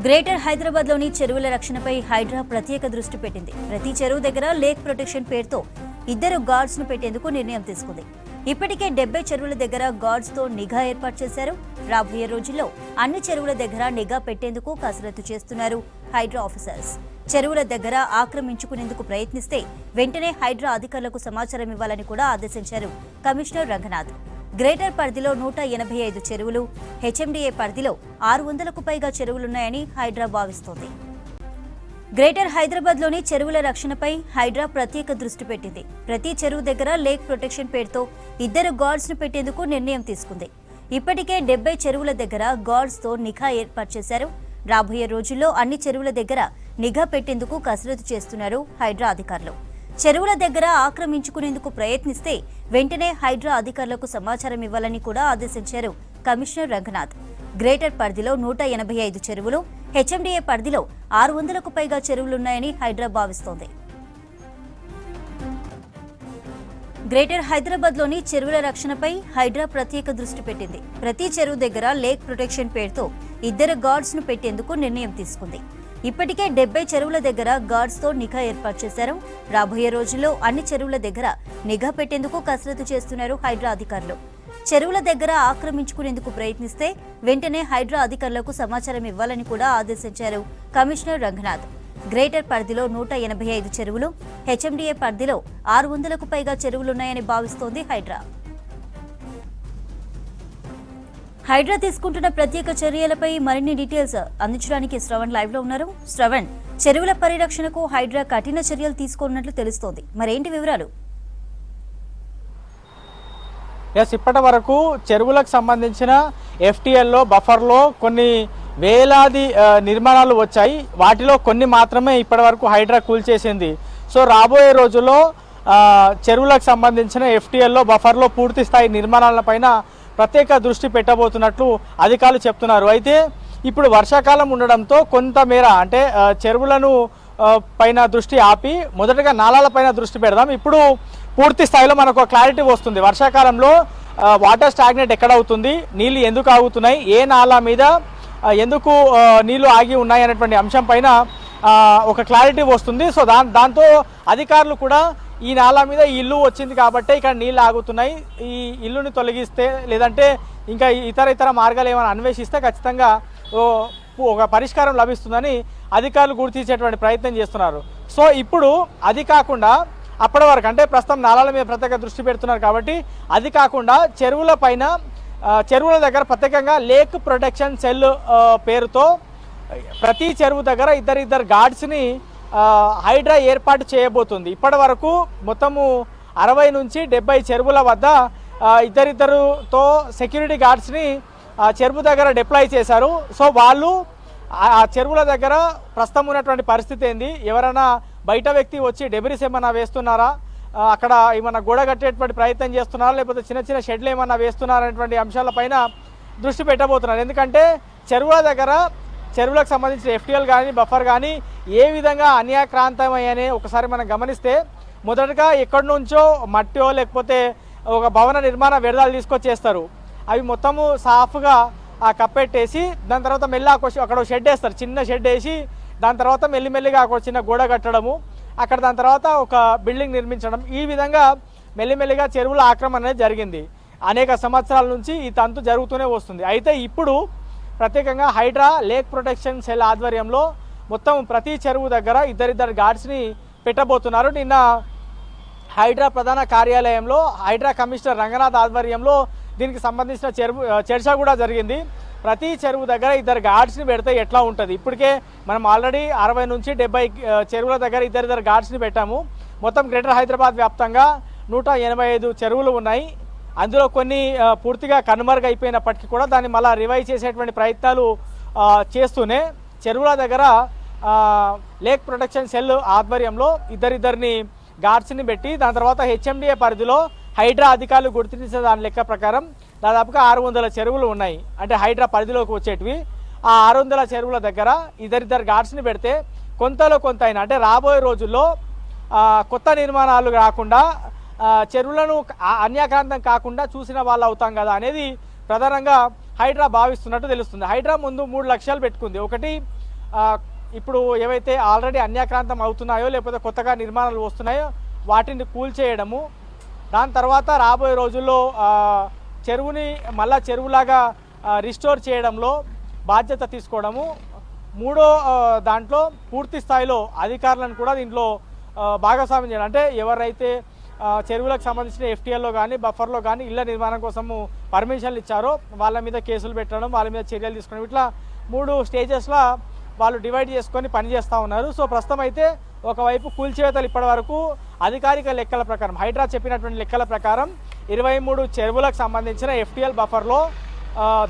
Greater హైదరాబాద్లోని చెరువుల రక్షణపై హైడ్రా ప్రత్యేక దృష్టి పెట్టింది. ప్రతి చెరువు దగ్గర లేక్ ప్రొటెక్షన్ పేరుతో 2 గార్డ్స్ను పెట్టేందుకు నిర్ణయం తీసుకుంది. ఇప్పటికే 70 చెరువుల దగ్గర గార్డ్స్తో నిఘా ఏర్పాటు చేశారు. రాబోయే రోజుల్లో అన్ని చెరువుల దగ్గర నిఘా పెట్టేందుకు కసరత్తు చేస్తున్నారు హైడ్రా ఆఫీసర్స్. చెరువుల దగ్గర ఆక్రమించుకునేందుకు ప్రయత్నిస్తే వెంటనే హైడ్రా అధికారులకు సమాచారం ఇవ్వాలని కూడా ఆదేశించారు కమిషనర్ రంగనాథ్. గ్రేటర్ పరిధిలో 185 చెరువులు, హెచ్ఎండిఏ పరిధిలో 600కు పైగా చెరువులున్నాయని హైడ్రా భావిస్తోంది. గ్రేటర్ హైదరాబాద్లోని చెరువుల రక్షణపై హైడ్రా ప్రత్యేక దృష్టి పెట్టింది. ప్రతి చెరువు దగ్గర లేక్ ప్రొటెక్షన్ పేరుతో 2 గార్డ్స్ను పెట్టేందుకు నిర్ణయం తీసుకుంది. ఇప్పటికే 70 చెరువుల దగ్గర గార్డ్స్తో నిఘా ఏర్పాటు చేశారు. రాబోయే రోజుల్లో అన్ని చెరువుల దగ్గర నిఘా పెట్టేందుకు కసరత్తు చేస్తున్నారు హైడ్రా అధికారులు. చెరువుల దగ్గర ఆక్రమించుకునేందుకు ప్రయత్నిస్తే వెంటనే హైడ్రా అధికారులకు సమాచారం ఇవ్వాలని కూడా ఆదేశించారు కమిషనర్ రంగనాథ్. గ్రేటర్ పరిధిలో 185 చెరువులు, హెచ్ఎండిఏ పరిధిలో 600కు పైగా చెరువులున్నాయని హైడ్రా భావిస్తోంది. గ్రేటర్ హైదరాబాద్లోని చెరువుల రక్షణపై హైడ్రా ప్రత్యేక దృష్టి పెట్టింది. ప్రతి చెరువు దగ్గర లేక్ ప్రొటెక్షన్ పేరుతో 2 గార్డ్స్ను పెట్టేందుకు నిర్ణయం తీసుకుంది. ఇప్పటికే 70 చెరువుల దగ్గర గార్డ్స్తో నిఘా ఏర్పాటు చేశారు. రాబోయే రోజుల్లో అన్ని చెరువుల దగ్గర నిఘా పెట్టేందుకు కసరత్తు చేస్తున్నారు హైడ్రా అధికారులు. చెరువుల దగ్గర ఆక్రమించుకునేందుకు ప్రయత్నిస్తే వెంటనే హైడ్రా అధికారులకు సమాచారం ఇవ్వాలని కూడా ఆదేశించారు కమిషనర్ రంగనాథ్. గ్రేటర్ పరిధిలో 185 చెరువులు, హెచ్ఎండిఏ పరిధిలో 600కు పైగా చెరువులున్నాయని భావిస్తోంది హైడ్రా. హైడ్రా తీసుకుంటున్న ప్రత్యేక చర్యలపై మరిన్ని డీటెయిల్స్ అందించడానికి శ్రవణ్ లైవ్ లో ఉన్నారు. శ్రవణ్, చెరువుల పరిరక్షణకు హైడ్రా కఠిన చర్యలు తీసుకున్నట్లు తెలుస్తోంది, మరేంటి వివరాలు? ఇప్పటి వరకు చెరువులకు సంబంధించిన ఎఫ్టీఎల్లో బఫర్లో కొన్ని వేలాది నిర్మాణాలు వచ్చాయి. వాటిలో కొన్ని మాత్రమే ఇప్పటి వరకు హైడ్రా కూల్చేసింది. సో రాబోయే రోజుల్లో చెరువులకు సంబంధించిన ఎఫ్టీఎల్లో బఫర్లో పూర్తి స్థాయి నిర్మాణాలపైన ప్రత్యేక దృష్టి పెట్టబోతున్నట్లు అధికారులు చెప్తున్నారు. అయితే ఇప్పుడు వర్షాకాలం ఉండడంతో కొంతమేర అంటే చెరువులను పైన దృష్టి ఆపి మొదటగా నాలాలపైన దృష్టి పెడదాం. ఇప్పుడు పూర్తి స్థాయిలో మనకు క్లారిటీ వస్తుంది. వర్షాకాలంలో వాటర్ స్టాగ్నేట్ ఎక్కడ అవుతుంది, నీళ్ళు ఎందుకు ఆగుతున్నాయి, ఏ నాలా మీద ఎందుకు నీళ్లు ఆగి ఉన్నాయి అనేటువంటి అంశం పైన ఒక క్లారిటీ వస్తుంది. సో దాంతో అధికారులు కూడా ఈ నాలా మీద ఈ ఇల్లు వచ్చింది కాబట్టి ఇక్కడ నీళ్ళు ఆగుతున్నాయి, ఈ ఇల్లుని తొలగిస్తే లేదంటే ఇంకా ఇతర మార్గాలు ఏమైనా అన్వేషిస్తే ఖచ్చితంగా ఒక పరిష్కారం లభిస్తుందని అధికారులు గుర్తించేటువంటి ప్రయత్నం చేస్తున్నారు. సో ఇప్పుడు అది కాకుండా అప్పటి వరకు అంటే ప్రస్తుతం నాలాల మీద ప్రత్యేక దృష్టి పెడుతున్నారు కాబట్టి అది కాకుండా చెరువుల దగ్గర ప్రత్యేకంగా లేక్ ప్రొటెక్షన్ సెల్ పేరుతో ప్రతి చెరువు దగ్గర ఇద్దరు గార్డ్స్ని హైడ్రా ఏర్పాటు చేయబోతుంది. ఇప్పటి వరకు మొత్తము 60 నుంచి 70 చెరువుల వద్ద ఇద్దరితో సెక్యూరిటీ గార్డ్స్ని చెరువు దగ్గర డిప్లాయ్ చేశారు. సో వాళ్ళు ఆ చెరువుల దగ్గర ప్రస్తుతం ఉన్నటువంటి పరిస్థితి ఏంది, ఎవరైనా బయట వ్యక్తి వచ్చి డెబ్రిస్ ఏమన్నా వేస్తున్నారా, అక్కడ ఏమన్నా గోడ కట్టేటువంటి ప్రయత్నం చేస్తున్నారా, లేకపోతే చిన్న చిన్న షెడ్లు ఏమన్నా వేస్తున్నారా అనేటువంటి అంశాలపైన దృష్టి పెట్టబోతున్నారు. ఎందుకంటే చెరువులకు సంబంధించిన ఎఫ్టీఎల్ కానీ బఫర్ కానీ ఏ విధంగా అన్యాక్రాంతమయ్యానే ఒకసారి మనం గమనిస్తే మొదటగా ఎక్కడి నుంచో మట్టో లేకపోతే ఒక భవన నిర్మాణ వ్యర్థాలు తీసుకొచ్చేస్తారు. అవి మొత్తము సాఫ్గా కప్పెట్టేసి దాని తర్వాత మెల్లి అక్కడ షెడ్ వేస్తారు, చిన్న షెడ్ వేసి దాని తర్వాత మెల్లిమెల్లిగా ఒక చిన్న గోడ కట్టడము, అక్కడ దాని తర్వాత ఒక బిల్డింగ్ నిర్మించడం, ఈ విధంగా మెల్లిమెల్లిగా చెరువుల ఆక్రమణ అనేది జరిగింది. అనేక సంవత్సరాల నుంచి ఈ తంతు జరుగుతూనే వస్తుంది. అయితే ఇప్పుడు ప్రత్యేకంగా హైడ్రా లేక్ ప్రొటెక్షన్ సెల్ ఆధ్వర్యంలో మొత్తం ప్రతి చెరువు దగ్గర ఇద్దరు గార్డ్స్ని పెట్టబోతున్నారు. నిన్న హైడ్రా ప్రధాన కార్యాలయంలో హైడ్రా కమిషనర్ రంగనాథ్ ఆధ్వర్యంలో దీనికి సంబంధించిన చర్చ కూడా జరిగింది. ప్రతి చెరువు దగ్గర 2 గార్డ్స్ని పెడితే ఎట్లా ఉంటుంది, ఇప్పటికే మనం ఆల్రెడీ 60 నుంచి 70 చెరువుల దగ్గర ఇద్దరు గార్డ్స్ని పెట్టాము. మొత్తం గ్రేటర్ హైదరాబాద్ వ్యాప్తంగా 185 చెరువులు ఉన్నాయి. అందులో కొన్ని పూర్తిగా కనుమరుగైపోయినప్పటికీ కూడా దాన్ని మళ్ళీ రివైవ్ చేసేటువంటి ప్రయత్నాలు చేస్తూనే చెరువుల దగ్గర లేక్ ప్రొటెక్షన్ సెల్ ఆధ్వర్యంలో ఇద్దరిని గార్డ్స్ని పెట్టి దాని తర్వాత హెచ్ఎండిఏ పరిధిలో హైడ్రా అధికారులు గుర్తించిన దాని లెక్క ప్రకారం దాదాపుగా 600 చెరువులు ఉన్నాయి. అంటే హైడ్రా పరిధిలోకి వచ్చేటివి ఆ 600 చెరువుల దగ్గర ఇద్దరు గార్డ్స్ని పెడితే కొంతలో కొంత అయినా అంటే రాబోయే రోజుల్లో కొత్త నిర్మాణాలు కాకుండా చెరువులను అన్యాక్రాంతం కాకుండా చూసిన వాళ్ళు అవుతాం కదా అనేది ప్రధానంగా హైడ్రా భావిస్తున్నట్టు తెలుస్తుంది. హైడ్రా ముందు 3 లక్ష్యాలు పెట్టుకుంది. ఒకటి ఇప్పుడు ఏవైతే ఆల్రెడీ అన్యాక్రాంతం అవుతున్నాయో లేకపోతే కొత్తగా నిర్మాణాలు వస్తున్నాయో వాటిని కూల్చేయడము, దాని తర్వాత రాబోయే రోజుల్లో చెరువుని మళ్ళా చెరువులాగా రిస్టోర్ చేయడంలో బాధ్యత తీసుకోవడము, మూడో దాంట్లో పూర్తి స్థాయిలో అధికారులను కూడా దీంట్లో భాగస్వామ్యం చేయడం. అంటే ఎవరైతే చెరువులకు సంబంధించిన ఎఫ్టీఎల్లో కానీ బఫర్లో కానీ ఇళ్ల నిర్మాణం కోసము పర్మిషన్లు ఇచ్చారో వాళ్ళ మీద కేసులు పెట్టడం, వాళ్ళ మీద చర్యలు తీసుకోవడం, ఇట్లా 3 స్టేజెస్లో వాళ్ళు డివైడ్ చేసుకొని పనిచేస్తూ ఉన్నారు. సో ప్రస్తుతం అయితే ఒకవైపు కూల్చివేతలు ఇప్పటి వరకు అధికారిక లెక్కల ప్రకారం హైడ్రా చెప్పినటువంటి లెక్కల ప్రకారం 23 చెరువులకు సంబంధించిన ఎఫ్టీఎల్ బఫర్లో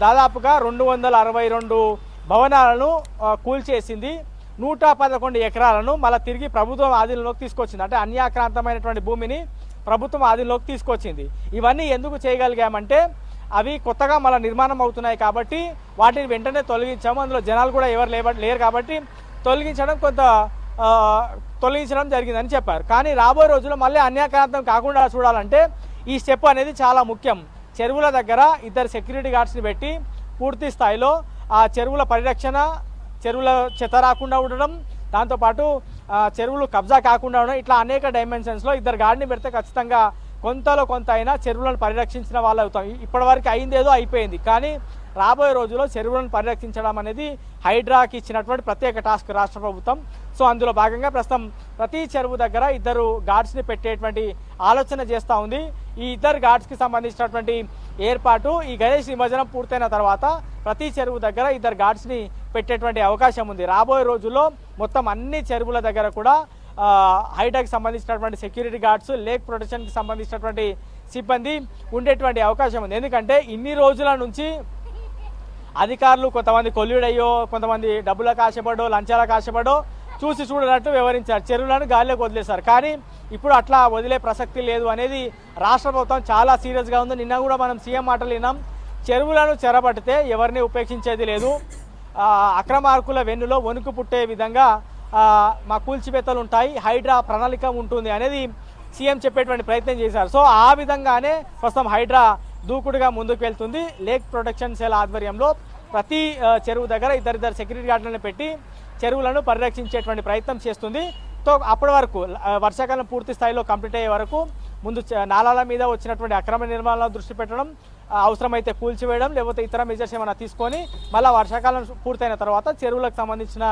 దాదాపుగా 262 భవనాలను కూల్చేసింది. 111 ఎకరాలను మళ్ళీ తిరిగి ప్రభుత్వం ఆధీనంలోకి తీసుకొచ్చింది. అంటే అన్యాక్రాంతమైనటువంటి భూమిని ప్రభుత్వం ఆధీనంలోకి తీసుకొచ్చింది. ఇవన్నీ ఎందుకు చేయగలిగామంటే అవి కొత్తగా మళ్ళీ నిర్మాణం అవుతున్నాయి కాబట్టి వాటిని వెంటనే తొలగించాము. అందులో జనాలు కూడా ఎవరు లేరు కాబట్టి తొలగించడం జరిగిందని చెప్పారు. కానీ రాబోయే రోజుల్లో మళ్ళీ అన్యాక్రాంతం కాకుండా చూడాలంటే ఈ స్టెప్ అనేది చాలా ముఖ్యం. చెరువుల దగ్గర 2 సెక్యూరిటీ గార్డ్స్ని పెట్టి పూర్తి స్థాయిలో ఆ చెరువుల పరిరక్షణ, చెరువుల చెత్త రాకుండా ఉండడం, దాంతోపాటు చెరువులు కబ్జా కాకుండా ఉండడం, ఇట్లా అనేక డైమెన్షన్స్లో 2 గార్డ్ని పెడితే ఖచ్చితంగా కొంతలో కొంత అయినా చెరువులను పరిరక్షించిన వాళ్ళు అవుతాం. ఇప్పటివరకు అయిందేదో అయిపోయింది, కానీ రాబోయే రోజుల్లో చెరువులను పరిరక్షించడం అనేది హైడ్రాకి ఇచ్చినటువంటి ప్రత్యేక టాస్క్ రాష్ట్ర ప్రభుత్వం. సో అందులో భాగంగా ప్రస్తుతం ప్రతి చెరువు దగ్గర 2 గార్డ్స్ని పెట్టేటువంటి ఆలోచన చేస్తూ ఉంది. ఈ 2 గార్డ్స్కి సంబంధించినటువంటి ఏర్పాటు ఈ గణేష్ నిమజ్జనం పూర్తయిన తర్వాత ప్రతి చెరువు దగ్గర 2 గార్డ్స్ని పెట్టేటువంటి అవకాశం ఉంది. రాబోయే రోజుల్లో మొత్తం అన్ని చెరువుల దగ్గర కూడా హైడ్రాకి సంబంధించినటువంటి సెక్యూరిటీ గార్డ్స్, లేక్ ప్రొటెక్షన్కి సంబంధించినటువంటి సిబ్బంది ఉండేటువంటి అవకాశం ఉంది. ఎందుకంటే ఇన్ని రోజుల నుంచి అధికారులు కొంతమంది కొల్లుడయ్యో, కొంతమంది డబ్బులకు ఆశపడో, లంచాలకు ఆశపడో చూసి చూడనట్టు వ్యవహరించారు, చెరువులను గాలిలోకి వదిలేశారు. కానీ ఇప్పుడు అట్లా వదిలే ప్రసక్తి లేదు అనేది రాష్ట్ర ప్రభుత్వం చాలా సీరియస్గా ఉంది. నిన్న కూడా మనం సీఎం మాటలు విన్నాం, చెరువులను చెరబడితే ఎవరిని ఉపేక్షించేది లేదు, అక్రమార్కుల వెన్నులో వణుకు పుట్టే విధంగా మా కూల్చివేతలు ఉంటాయి, హైడ్రా ప్రణాళిక ఉంటుంది అనేది సీఎం చెప్పేటువంటి ప్రయత్నం చేశారు. సో ఆ విధంగానే ప్రస్తుతం హైడ్రా దూకుడుగా ముందుకు వెళ్తుంది. లేక్ ప్రొటెక్షన్ సెల్ ఆధ్వర్యంలో ప్రతి చెరువు దగ్గర 2 సెక్యూరిటీ గార్డులను పెట్టి చెరువులను పరిరక్షించేటువంటి ప్రయత్నం చేస్తుంది. సో అప్పటి వరకు వర్షాకాలం పూర్తి స్థాయిలో కంప్లీట్ అయ్యే వరకు ముందు నాలాల మీద వచ్చినటువంటి అక్రమ నిర్మాణాలను దృష్టి పెట్టడం, అవసరమైతే కూల్చివేయడం, లేకపోతే ఇతర మెజర్స్ ఏమైనా తీసుకొని మళ్ళీ వర్షాకాలం పూర్తయిన తర్వాత చెరువులకు సంబంధించిన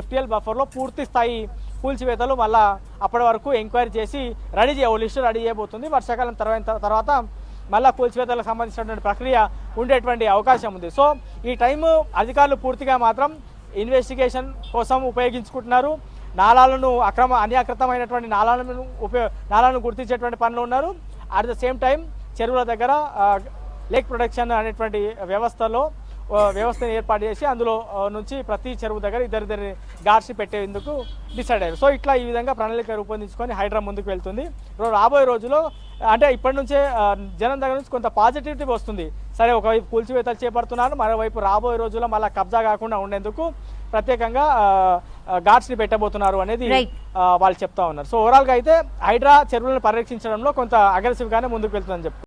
ఎఫ్టీఎల్ బఫర్లో పూర్తి స్థాయి కూల్చివేతలు మళ్ళీ అప్పటి వరకు ఎంక్వైరీ చేసి లిస్టు రెడీ చేయబోతుంది. వర్షాకాలం తర్వాత మళ్ళీ కూల్చివేతలకు సంబంధించినటువంటి ప్రక్రియ ఉండేటువంటి అవకాశం ఉంది. సో ఈ టైము అధికారులు పూర్తిగా మాత్రం ఇన్వెస్టిగేషన్ కోసం ఉపయోగించుకుంటున్నారు. నాలాలను అన్యాకృతమైనటువంటి నాలాలను గుర్తించేటువంటి పనులు ఉన్నారు. అట్ ద సేమ్ టైం చెరువుల దగ్గర లేక్ ప్రొటెక్షన్ అనేటువంటి వ్యవస్థను ఏర్పాటు చేసి అందులో నుంచి ప్రతి చెరువు దగ్గర 2 గార్డ్స్ని పెట్టేందుకు డిసైడ్ అయ్యారు. సో ఇట్లా ఈ విధంగా ప్రణాళిక రూపొందించుకొని హైడ్రా ముందుకు వెళ్తుంది. రాబోయే రోజుల్లో అంటే ఇప్పటి నుంచే జనం దగ్గర నుంచి కొంత పాజిటివిటీ వస్తుంది. సరే, ఒకవైపు కూల్చివేతలు చేపడుతున్నారు, మరోవైపు రాబోయే రోజుల్లో మళ్ళీ కబ్జా కాకుండా ఉండేందుకు ప్రత్యేకంగా గార్డ్స్ని పెట్టబోతున్నారు అనేది వాళ్ళు చెప్తా ఉన్నారు. సో ఓవరాల్గా అయితే హైడ్రా చెరువులను పరిరక్షించడంలో కొంత అగ్రెసివ్గానే ముందుకు వెళ్తుందని చెప్తారు.